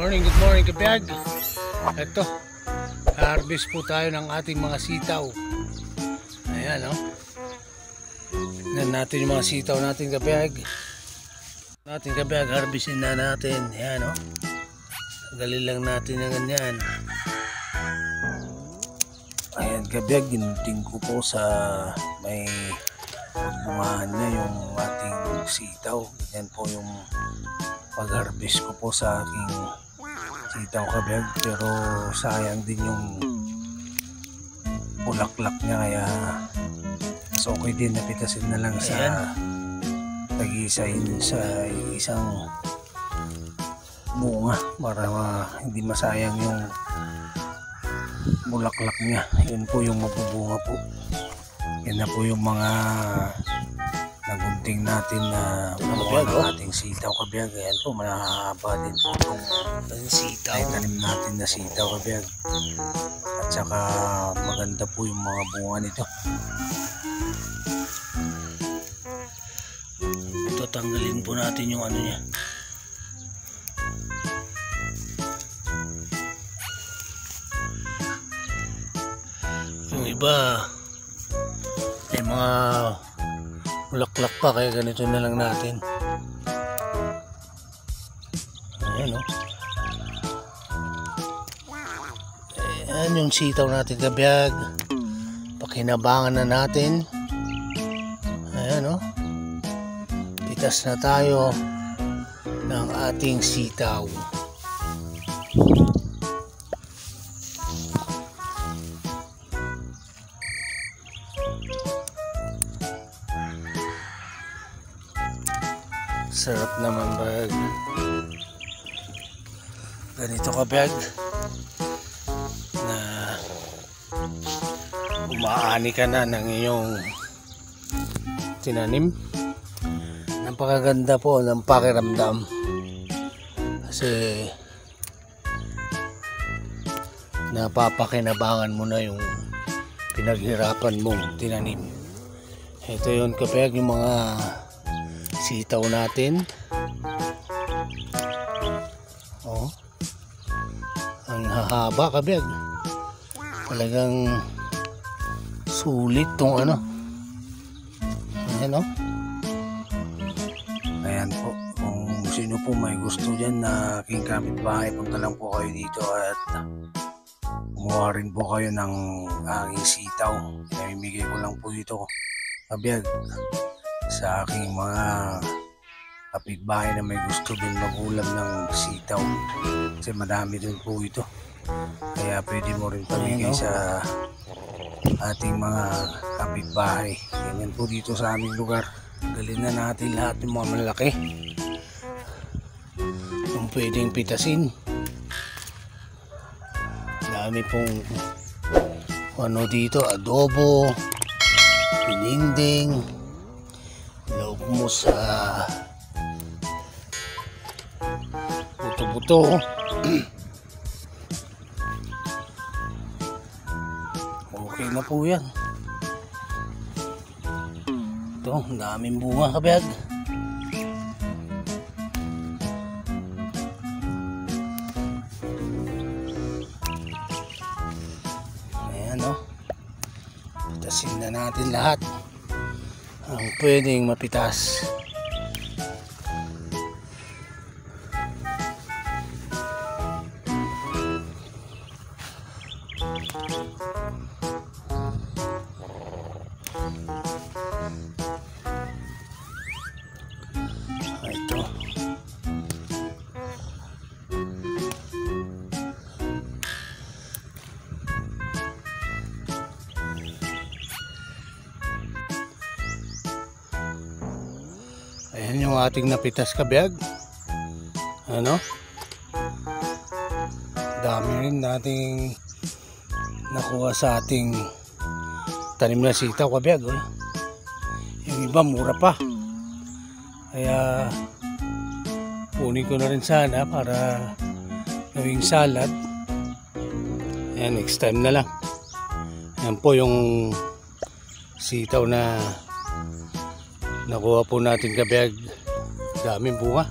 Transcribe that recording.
Good morning kabiyag. Ito, harvest po tayo ng ating mga sitaw. Ayan o. Tignan natin yung mga sitaw natin kabiyag. Harvestin na natin. Ayan o. Tanggalin lang natin na ganyan. Ayan kabiyag, ginunting ko po sa may bungahan niya yung ating sitaw. Ganyan po yung pag-harvest ko po sa aking sitaw kabiyag, pero sayang din yung bulaklak niya, kaya mas okay din napitasin na lang sa tag-isain sa isang bunga para hindi masayang yung bulaklak niya. Yun po yung mabubunga po. Yan na po yung mga nagunting natin na bunga ng ating sitaw kabiyag. Ayan po, mahaba din po itong sitaw. Ay, tanim natin na sitaw kabiyag. At saka maganda po yung mga bunga nito. Ito, tanggalin po natin yung ano niya. Yung iba may mga bulaklak pa, kaya ganito na lang natin. Ayan o. Ayan yung sitaw natin kabiyag. Pakinabangan na natin. Ayan o. Pitas na tayo ng ating sitaw. Sarap naman bag. Ganito kabiyag na umaani ka na ng iyong tinanim. Napakaganda po ng pakiramdam kasi napapakinabangan mo na yung pinaghirapan mong tinanim. Ito yun kabiyag, yung mga sitaw natin. Oh, ang hahaba kabiyag. Talagang sulit tong ano. Ayan o. Ayan po, kung sino po may gusto dyan na aking kapitbahay, punta lang po kayo dito at kumuha rin po kayo ng aking sitaw. Pinamimigay ko lang po dito kabiyag sa aking mga kapitbahay na may gusto din magulam ng sitaw, kasi madami din po ito, kaya pwede mo rin pamigay sa ating mga kapitbahay. Ganyan po dito sa aming lugar. Galin na natin lahat ng mga malaki yung pwedeng pitasin. Dami pong ano dito, adobo, pininding, loob mo sa buto-buto. Okay na po yan. Ito, ang daming bunga kabiyag. Ayan o. Pitasin na natin lahat ang pwedeng mapitas. Ito. Ayan yung ating napitas kabiyag. Ano? Dami rin nating nakuha sa ating tanim na sitaw kabiyag. Oh. Yung iba mura pa. Kaya kunin ko na rin sana para gawing salad. Ayan, next time na lang. Ayan po yung sitaw na nakuha po natin kabiyag. Daming bunga.